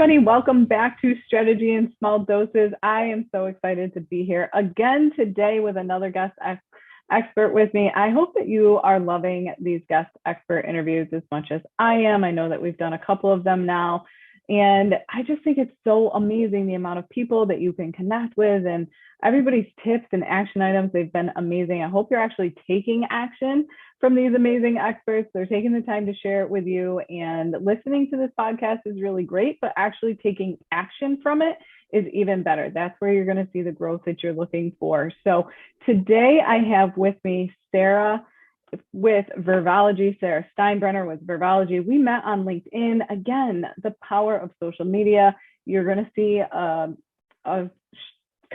everybody. Welcome back to Strategy in Small Doses. I am so excited to be here again today with another guest expert with me. I hope that you are loving these guest expert interviews as much as I am. I know that we've done a couple of them now, and I just think it's so amazing the amount of people that you can connect with and everybody's tips and action items. They've been amazing. I hope you're actually taking action from these amazing experts. They're taking the time to share it with you, and listening to this podcast is really great, but actually taking action from it is even better. That's where you're going to see the growth that you're looking for. So today I have with me Sarah with Verbology, Sarah Steinbrenner with Verbology. We met on LinkedIn. Again, the power of social media. You're going to see a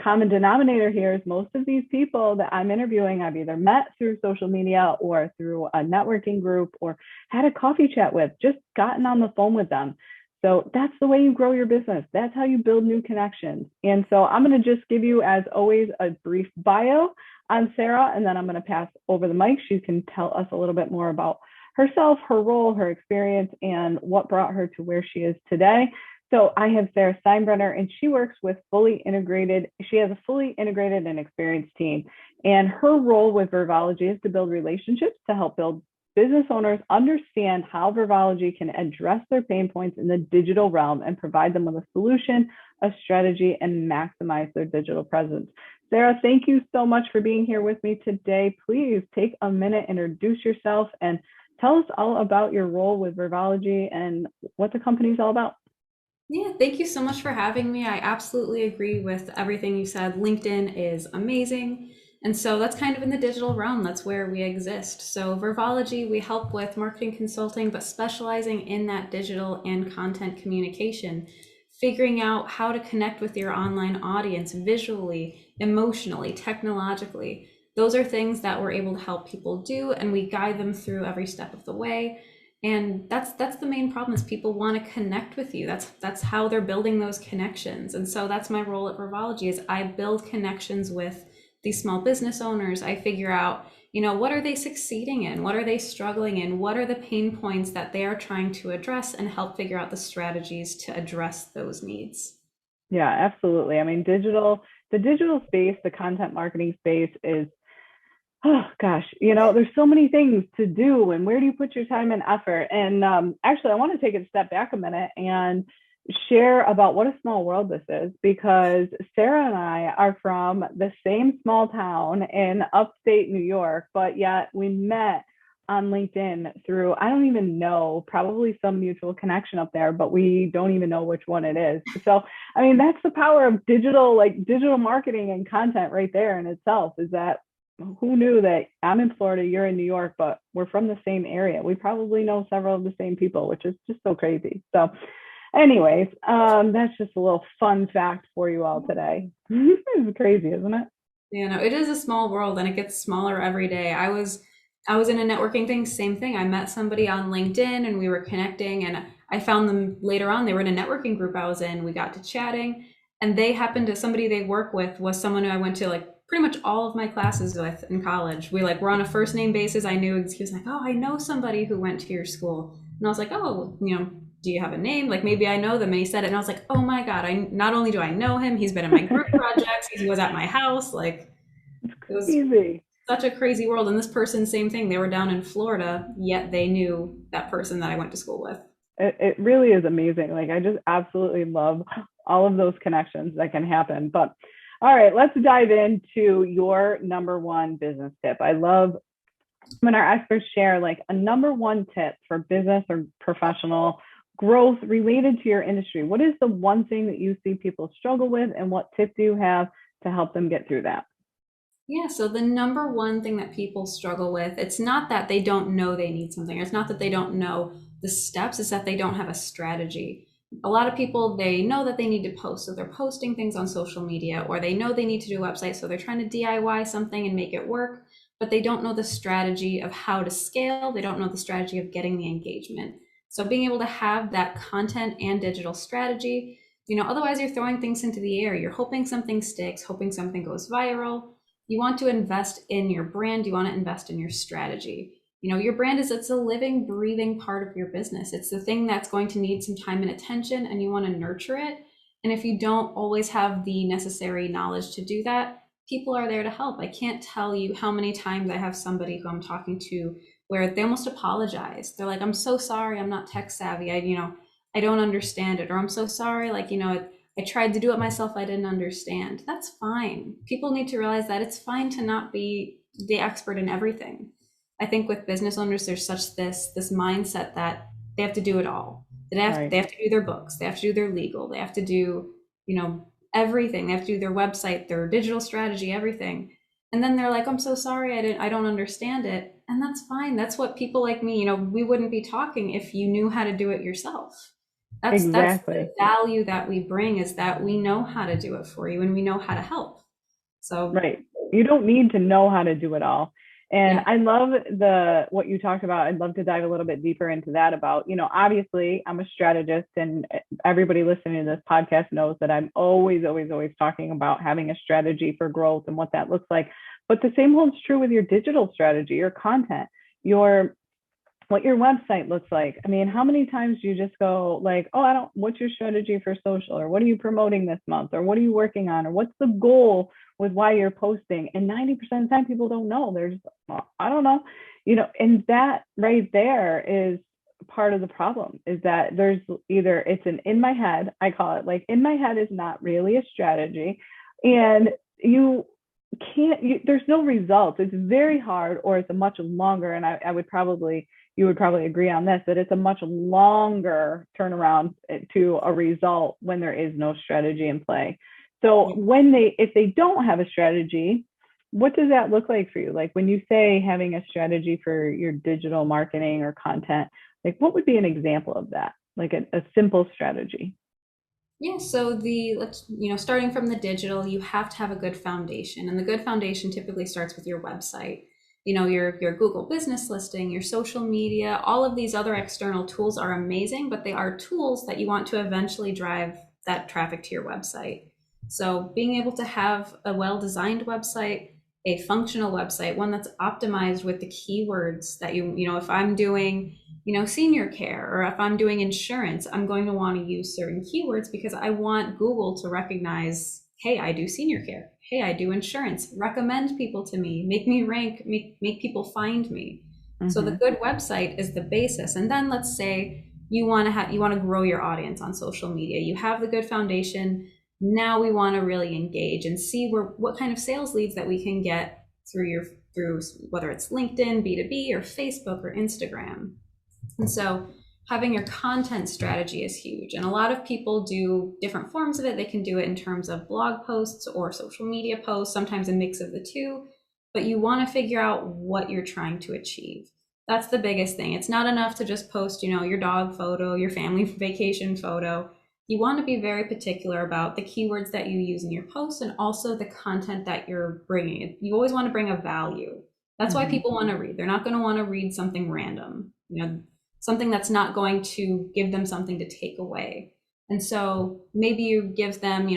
common denominator here is most of these people that I'm interviewing, I've either met through social media or through a networking group or had a coffee chat with, just gotten on the phone with them. So that's the way you grow your business. That's how you build new connections. And so I'm going to just give you, as always, a brief bio on Sarah, and then I'm going to pass over the mic. She can tell us a little bit more about herself, her role, her experience, and what brought her to where she is today. So I have Sarah Steinbrenner, and she works with she has a fully integrated and experienced team. And her role with Verbology is to build relationships to help build business owners understand how Verbology can address their pain points in the digital realm and provide them with a solution, a strategy, and maximize their digital presence. Sarah, thank you so much for being here with me today. Please take a minute, introduce yourself, and tell us all about your role with Verbology and what the company is all about. Yeah, thank you so much for having me. I absolutely agree with everything you said. LinkedIn is amazing. And so that's kind of in the digital realm. That's where we exist. So Verbology, we help with marketing consulting, but specializing in that digital and content communication, figuring out how to connect with your online audience visually, emotionally, technologically. Those are things that we're able to help people do, and we guide them through every step of the way. And that's the main problem, is people want to connect with you. That's how they're building those connections. And so that's my role at Verbology, is I build connections with these small business owners. I figure out, what are they succeeding in? What are they struggling in? What are the pain points that they are trying to address, and help figure out the strategies to address those needs. Yeah, absolutely. I mean, the digital space, the content marketing space is, oh gosh, there's so many things to do, and where do you put your time and effort? And actually, I want to take a step back a minute and share about what a small world this is, because Sarah and I are from the same small town in upstate New York, but yet we met on LinkedIn through, I don't even know, probably some mutual connection up there, but we don't even know which one it is. So, I mean, that's the power of digital marketing and content right there in itself, is that who knew that I'm in Florida, you're in New York, but we're from the same area. We probably know several of the same people, which is just so crazy. So anyways, that's just a little fun fact for you all today. It's crazy, isn't it? It is a small world, and it gets smaller every day. I was in a networking thing, same thing. I met somebody on LinkedIn and we were connecting, and I found them later on. They were in a networking group I was in. We got to chatting, and they happened to, somebody they work with was someone who I went to like pretty much all of my classes with in college. We were on a first name basis. I knew, he was like, "Oh, I know somebody who went to your school." And I was like, "Oh, do you have a name? Like, maybe I know them." And he said it, and I was like, "Oh my God, I not only do I know him, he's been in my group projects, he was at my house." Like, it was Easy. such a crazy world. And this person, same thing. They were down in Florida, yet they knew that person that I went to school with. It really is amazing. Like, I just absolutely love all of those connections that can happen. But all right, let's dive into your number one business tip. I love when our experts share like a number one tip for business or professional growth related to your industry. What is the one thing that you see people struggle with, and what tip do you have to help them get through that? Yeah, so the number one thing that people struggle with, it's not that they don't know they need something. It's not that they don't know the steps, it's that they don't have a strategy. A lot of people, they know that they need to post, so they're posting things on social media, or they know they need to do a website, so they're trying to DIY something and make it work, but they don't know the strategy of how to scale. They don't know the strategy of getting the engagement. So being able to have that content and digital strategy, otherwise you're throwing things into the air. You're hoping something sticks, hoping something goes viral. You want to invest in your brand. You want to invest in your strategy. Your brand it's a living, breathing part of your business. It's the thing that's going to need some time and attention, and you want to nurture it. And if you don't always have the necessary knowledge to do that, people are there to help. I can't tell you how many times I have somebody who I'm talking to where they almost apologize. They're like, "I'm so sorry, I'm not tech savvy. I don't understand it," or "I'm so sorry, like, I tried to do it myself, I didn't understand." That's fine. People need to realize that it's fine to not be the expert in everything. I think with business owners, there's such this mindset that they have to do it all. They Right. have to do their books, they have to do their legal, they have to do, everything. They have to do their website, their digital strategy, everything. And then they're like, "I'm so sorry, I don't understand it." And that's fine. That's what people like me, we wouldn't be talking if you knew how to do it yourself. That's the Exactly. value that we bring, is that we know how to do it for you and we know how to help. So Right. You don't need to know how to do it all. And yeah. I love the what you talked about. I'd love to dive a little bit deeper into that about, obviously I'm a strategist, and everybody listening to this podcast knows that I'm always, always, always talking about having a strategy for growth and what that looks like. But the same holds true with your digital strategy, your content, your what your website looks like. I mean, how many times do you just go like, "Oh, what's your strategy for social?" Or "What are you promoting this month?" Or "What are you working on?" Or "What's the goal with why you're posting?" And 90% of the time people don't know. They're just, "Well, I don't know." And that right there is part of the problem, is that there's either it's an in my head, I call it, like, in my head is not really a strategy. And you there's no results. It's very hard, or it's a much longer, and I would probably you would probably agree on this, that it's a much longer turnaround to a result when there is no strategy in play. So if they don't have a strategy, what does that look like for you? Like, when you say having a strategy for your digital marketing or content, like, what would be an example of that? Like a simple strategy. Yeah, so starting from the digital, you have to have a good foundation. And the good foundation typically starts with your website. Your Google business listing, your social media, all of these other external tools are amazing, but they are tools that you want to eventually drive that traffic to your website. So being able to have a well-designed website, a functional website, one that's optimized with the keywords that if I'm doing senior care, or if I'm doing insurance, I'm going to want to use certain keywords because I want Google to recognize, "Hey, I do senior care. Hey, I do insurance. Recommend people to me. Make me rank. Make people find me." So the Mm-hmm. good website is the basis. And then let's say you want to grow your audience on social media. You have the good foundation. Now we want to really engage and see what kind of sales leads that we can get through whether it's LinkedIn, B2B, or Facebook or Instagram. And so having your content strategy is huge. And a lot of people do different forms of it. They can do it in terms of blog posts or social media posts, sometimes a mix of the two. But you want to figure out what you're trying to achieve. That's the biggest thing. It's not enough to just post, your dog photo, your family vacation photo. You want to be very particular about the keywords that you use in your posts, and also the content that you're bringing. You always want to bring a value. That's why Mm-hmm. people want to read. They're not going to want to read something random. Something that's not going to give them something to take away. And so maybe you give them,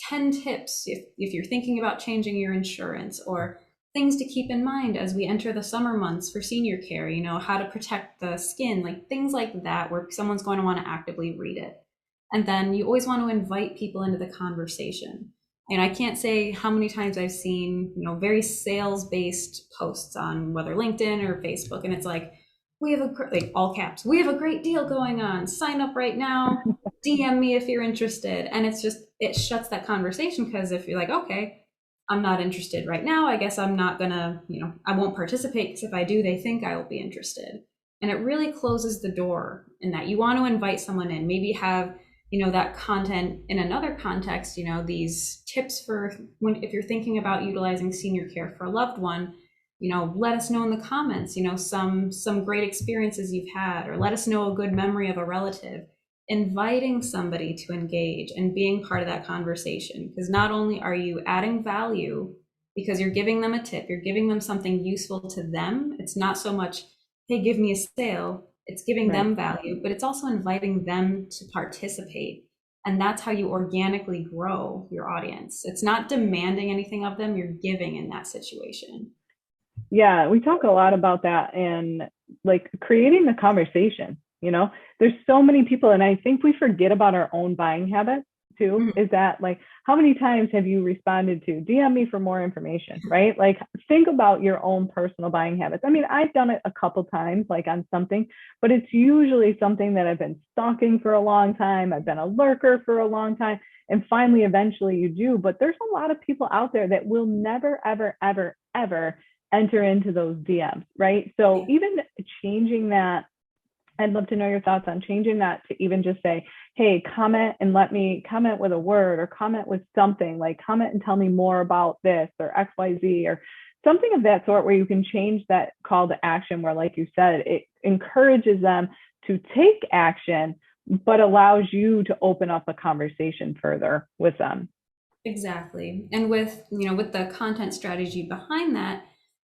10 tips if you're thinking about changing your insurance, or things to keep in mind as we enter the summer months for senior care, how to protect the skin, like things like that, where someone's going to want to actively read it. And then you always want to invite people into the conversation. And I can't say how many times I've seen, very sales based posts on whether LinkedIn or Facebook. And it's like, "We have like all caps, we have a great deal going on. Sign up right now. DM me if you're interested." And it shuts that conversation, because if you're like, "Okay, I'm not interested right now, I guess I'm not gonna, I won't participate, because if I do, they think I will be interested." And it really closes the door in that. You want to invite someone in, maybe have, that content in another context, these tips for if you're thinking about utilizing senior care for a loved one. Let us know in the comments, some great experiences you've had, or let us know a good memory of a relative. Inviting somebody to engage and being part of that conversation, because not only are you adding value because you're giving them a tip, you're giving them something useful to them. It's not so much, "Hey, give me a sale." It's giving Right. them value, but it's also inviting them to participate. And that's how you organically grow your audience. It's not demanding anything of them, you're giving in that situation. Yeah, we talk a lot about that and like creating the conversation. There's so many people, and I think we forget about our own buying habits too. Mhm. Is that like how many times have you responded to DM me for more information, right? Like think about your own personal buying habits. I mean, I've done it a couple times, like on something, but it's usually something that I've been stalking for a long time. I've been a lurker for a long time. And finally, eventually you do. But there's a lot of people out there that will never, ever, ever, ever enter into those DMs, right? So Yeah. even changing that, I'd love to know your thoughts on changing that to even just say, hey, comment and let me comment with a word or comment with something like comment and tell me more about this or XYZ or something of that sort where you can change that call to action where, like you said, it encourages them to take action, but allows you to open up a conversation further with them. Exactly. And with, with the content strategy behind that,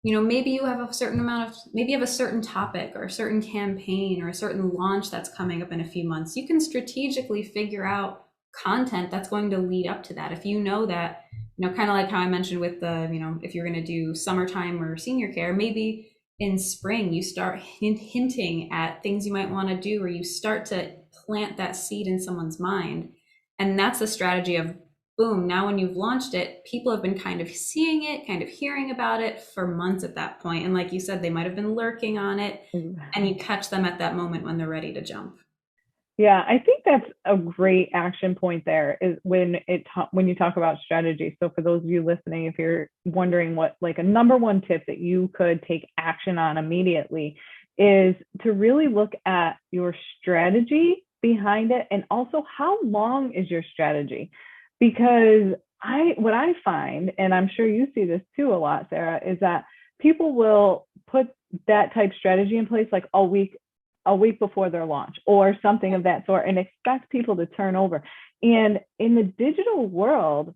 maybe you have a certain amount of, maybe you have a certain topic or a certain campaign or a certain launch that's coming up in a few months. You can strategically figure out content that's going to lead up to that. If you know that, kind of like how I mentioned with the, if you're going to do summertime or senior care, maybe in spring you start hinting at things you might want to do, or you start to plant that seed in someone's mind. And that's the strategy of boom, now when you've launched it, people have been kind of seeing it, kind of hearing about it for months at that point. And like you said, they might have been lurking on it, and you catch them at that moment when they're ready to jump. Yeah, I think that's a great action point there is when you talk about strategy. So for those of you listening, if you're wondering what like a number one tip that you could take action on immediately is to really look at your strategy behind it and also how long is your strategy? Because what I find, and I'm sure you see this too a lot, Sarah, is that people will put that type strategy in place like a week before their launch or something of that sort and expect people to turn over. And in the digital world,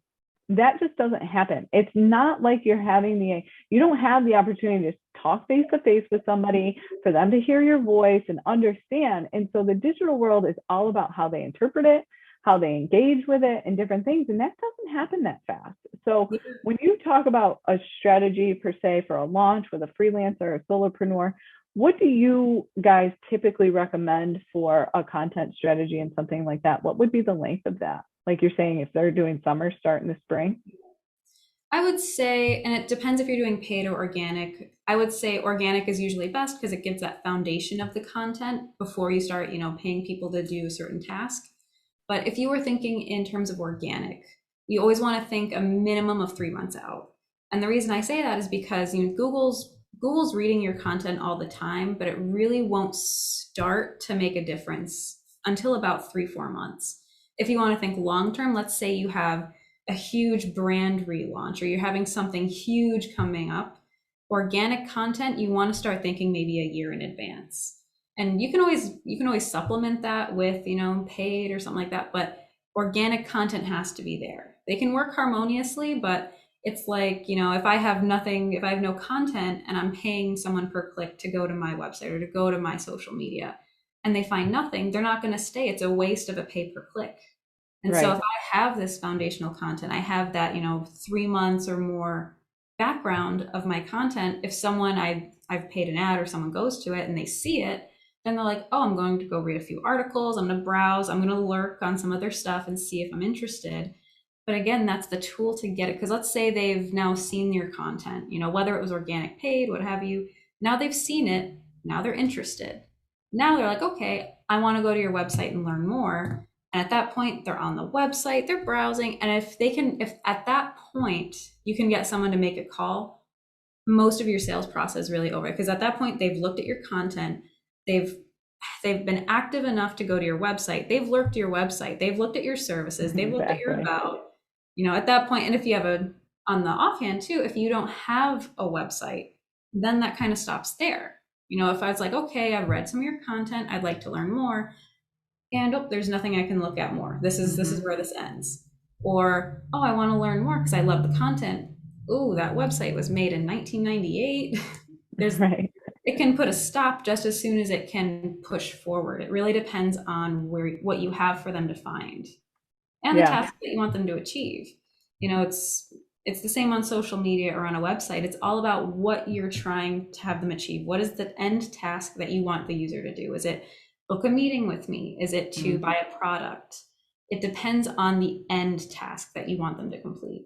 that just doesn't happen. It's not like you don't have the opportunity to talk face to face with somebody for them to hear your voice and understand. And so the digital world is all about how they interpret it, how they engage with it and different things. And that doesn't happen that fast. So when you talk about a strategy per se for a launch with a freelancer or a solopreneur, what do you guys typically recommend for a content strategy and something like that? What would be the length of that? Like you're saying, if they're doing summer, start in the spring. I would say, and it depends if you're doing paid or organic. I would say organic is usually best because it gives that foundation of the content before you start, paying people to do a certain task. But if you were thinking in terms of organic, you always want to think a minimum of 3 months out. And the reason I say that is because Google's reading your content all the time, but it really won't start to make a difference until about 3, 4 months. If you want to think long term, let's say you have a huge brand relaunch or you're having something huge coming up, organic content, you want to start thinking maybe a year in advance. And you can always supplement that with, paid or something like that, but organic content has to be there. They can work harmoniously, but it's like, if I have nothing, if I have no content and I'm paying someone per click to go to my website or to go to my social media and they find nothing, they're not going to stay. It's a waste of a pay per click. And so if Right. I have this foundational content, I have that, 3 months or more background of my content. If someone I've paid an ad or someone goes to it and they see it, then they're like, oh, I'm going to go read a few articles. I'm going to browse. I'm going to lurk on some other stuff and see if I'm interested. But again, that's the tool to get it. Because let's say they've now seen your content, whether it was organic, paid, what have you. Now they've seen it. Now they're interested. Now they're like, okay, I want to go to your website and learn more. And at that point, they're on the website, they're browsing. And if at that point you can get someone to make a call, most of your sales process is really over. Because at that point, they've looked at your content, they've they've been active enough to go to your website, they've lurked your website, they've looked at your services, they've looked at your Exactly. about, at that point, and if you have on the offhand too, if you don't have a website, then that kind of stops there. If I was like, okay, I've read some of your content, I'd like to learn more, and oh, there's nothing I can look at more. This is Mm-hmm. where this ends. Or oh, I want to learn more because I love the content. Oh, that website was made in 1998. There's Right. It can put a stop just as soon as it can push forward. It really depends on what you have for them to find and the Yeah. task that you want them to achieve. It's It's the same on social media or on a website. It's all about what you're trying to have them achieve. What is the end task that you want the user to do? Is it book a meeting with me? Is it to buy a product? It depends on the end task that you want them to complete.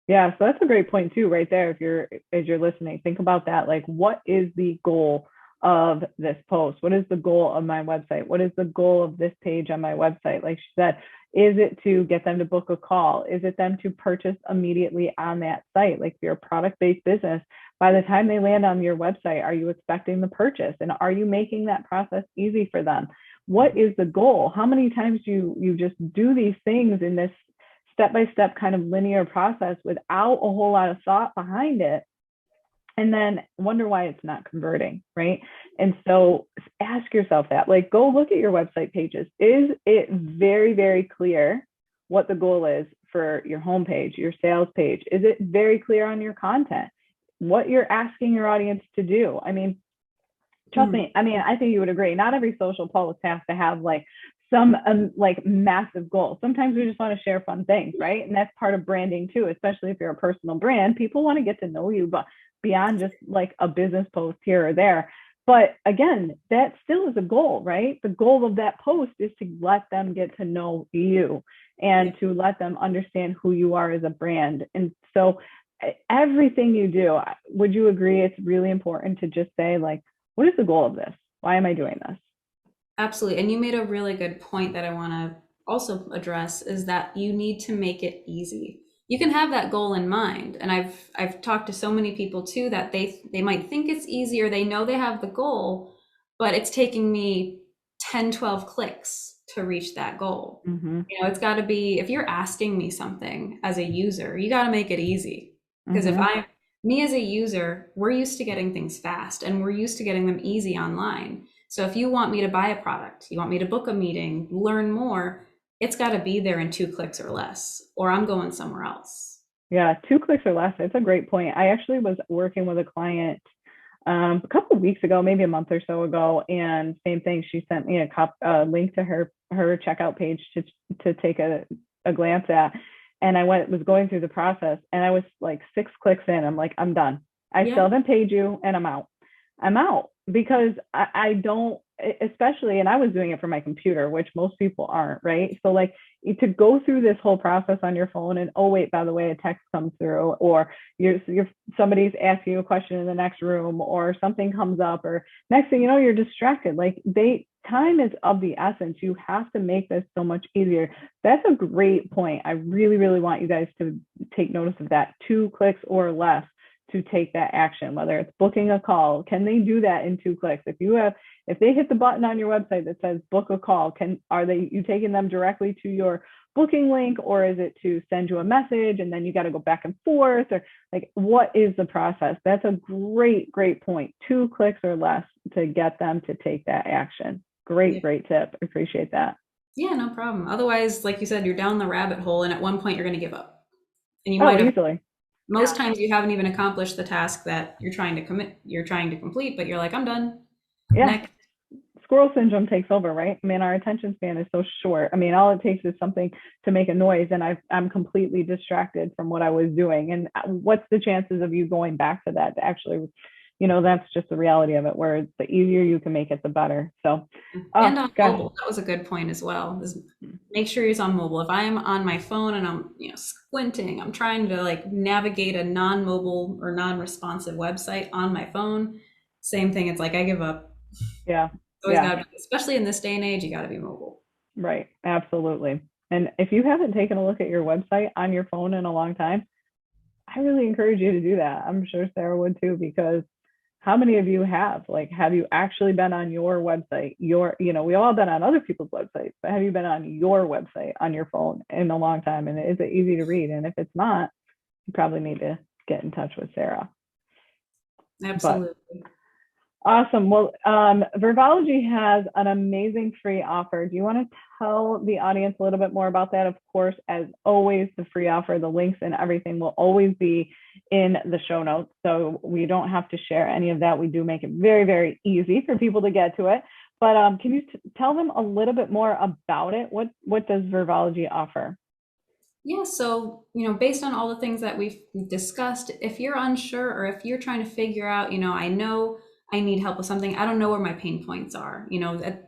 Yeah, so that's a great point too, right there. If you're as you're listening, think about that. Like, what is the goal of this post? What is the goal of my website? What is the goal of this page on my website? Like she said, is it to get them to book a call? Is it them to purchase immediately on that site? Like if you're a product-based business, by the time they land on your website, are you expecting the purchase? And are you making that process easy for them? What is the goal? How many times do you just do these things in this step-by-step kind of linear process without a whole lot of thought behind it, and then wonder why it's not converting, right? And so ask yourself that, like, go look at your website pages. Is it very, very clear what the goal is for your homepage, your sales page? Is it very clear on your content, what you're asking your audience to do? I mean, trust me, I mean, I think you would agree. Not every social post has to have like some like massive goal. Sometimes we just want to share fun things, right? And that's part of branding too, especially if you're a personal brand. People want to get to know you, but beyond just like a business post here or there. But again, that still is a goal, right? The goal of that post is to let them get to know you and to let them understand who you are as a brand. And so everything you do, would you agree it's really important to just say, like, what is the goal of this? Why am I doing this? Absolutely. And you made a really good point that I want to also address is that you need to make it easy. You can have that goal in mind. And I've talked to so many people too that they might think it's easy or they know they have the goal, but it's taking me 10, 12 clicks to reach that goal. You know, it's got to be, if you're asking me something as a user, you got to make it easy. Because if me as a user, we're used to getting things fast and we're used to getting them easy online. So if you want me to buy a product, you want me to book a meeting, learn more, it's got to be there in 2 clicks or less, or I'm going somewhere else. Yeah, 2 clicks or less. That's a great point. I actually was working with a client a couple of weeks ago, maybe a month or so ago, and same thing. She sent me a link to her checkout page to take a glance at, and I was going through the process, and I was like 6 clicks in. I'm like, I'm done. I still haven't paid you, and I'm out. I'm out because I don't, especially, and I was doing it from my computer, which most people aren't, right? So like to go through this whole process on your phone and, oh wait, by the way, a text comes through, or somebody's asking you a question in the next room, or something comes up, or next thing you know, you're distracted. Like time is of the essence. You have to make this so much easier. That's a great point. I really, really want you guys to take notice of that. 2 clicks or less to take that action, whether it's booking a call. Can they do that in 2 clicks? If they hit the button on your website that says book a call, are you taking them directly to your booking link, or is it to send you a message and then you got to go back and forth, or like, what is the process? That's a great, great point. 2 clicks or less to get them to take that action. Great tip. Appreciate that. Yeah, no problem. Otherwise, like you said, you're down the rabbit hole and at one point you're going to give up. And you might have Easily. most times you haven't even accomplished the task that you're trying to complete, but you're like, I'm done. Yeah. Next. Squirrel syndrome takes over, right? I mean, our attention span is so short. I mean, all it takes is something to make a noise, and I'm completely distracted from what I was doing. And what's the chances of you going back to that to actually, that's just the reality of it, where the easier you can make it, the better. So, and on mobile, that was a good point as well. Is make sure it's on mobile. If I am on my phone and I'm, squinting, I'm trying to like navigate a non-mobile or non-responsive website on my phone, same thing. It's like I give up. Yeah. Always gotta be, especially in this day and age, you got to be mobile. Right. Absolutely. And if you haven't taken a look at your website on your phone in a long time, I really encourage you to do that. I'm sure Sarah would too, because how many of you have you actually been on your website? We all been on other people's websites, but have you been on your website on your phone in a long time? And is it easy to read? And if it's not, you probably need to get in touch with Sarah. Absolutely. But awesome. Well, Verbology has an amazing free offer. Do you want to tell the audience a little bit more about that? Of course, as always, the free offer, the links and everything will always be in the show notes. So we don't have to share any of that. We do make it very, very easy for people to get to it. But can you tell them a little bit more about it? What does Verbology offer? Yeah, so, based on all the things that we've discussed, if you're unsure or if you're trying to figure out, I know I need help with something, I don't know where my pain points are.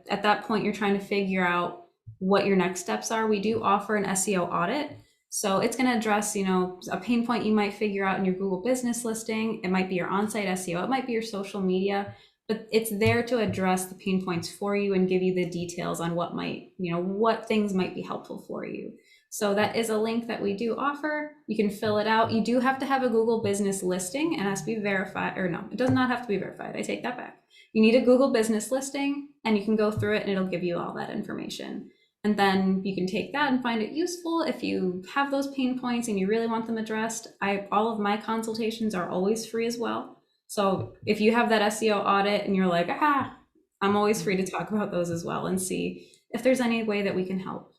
At that point, you're trying to figure out what your next steps are. We do offer an SEO audit. So it's going to address, a pain point you might figure out in your Google business listing. It might be your on-site SEO, it might be your social media, but it's there to address the pain points for you and give you the details on what things might be helpful for you. So that is a link that we do offer. You can fill it out. You do have to have a Google business listing and it has to be verified, or no, it does not have to be verified. I take that back. You need a Google business listing and you can go through it and it'll give you all that information. And then you can take that and find it useful. If you have those pain points and you really want them addressed, all of my consultations are always free as well. So if you have that SEO audit and you're like, I'm always free to talk about those as well and see if there's any way that we can help.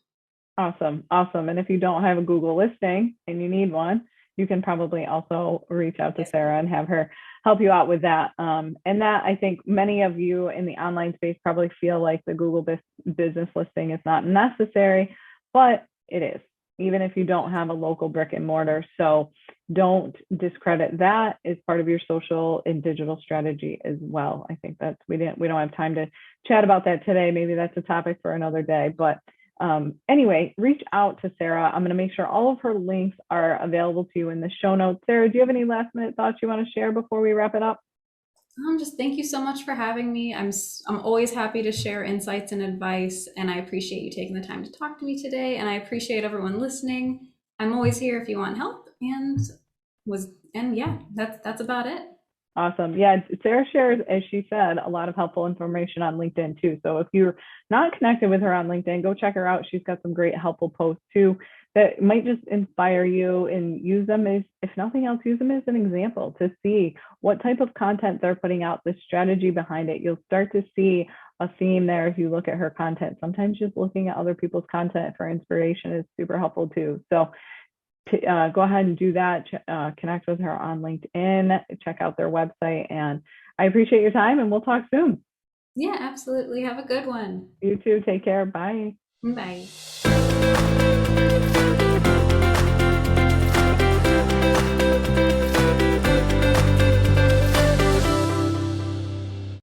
Awesome. Awesome. And if you don't have a Google listing and you need one, you can probably also reach out to Sarah and have her help you out with that. And that, I think many of you in the online space probably feel like the Google business listing is not necessary, but it is, even if you don't have a local brick and mortar. So don't discredit that as part of your social and digital strategy as well. I think we don't have time to chat about that today. Maybe that's a topic for another day, but anyway, reach out to Sarah. I'm going to make sure all of her links are available to you in the show notes. Sarah, do you have any last minute thoughts you want to share before we wrap it up? Just thank you so much for having me. I'm always happy to share insights and advice, and I appreciate you taking the time to talk to me today. And I appreciate everyone listening. I'm always here if you want help. And yeah, that's about it. Awesome. Yeah, Sarah shares, as she said, a lot of helpful information on LinkedIn too. So if you're not connected with her on LinkedIn, go check her out. She's got some great helpful posts too that might just inspire you, and use them as, if nothing else, use them as an example to see what type of content they're putting out, the strategy behind it. You'll start to see a theme there if you look at her content. Sometimes just looking at other people's content for inspiration is super helpful too. So go ahead and do that. Connect with her on LinkedIn, check out their website, and I appreciate your time, and we'll talk soon. Yeah, absolutely. Have a good one. You too. Take care. Bye. Bye.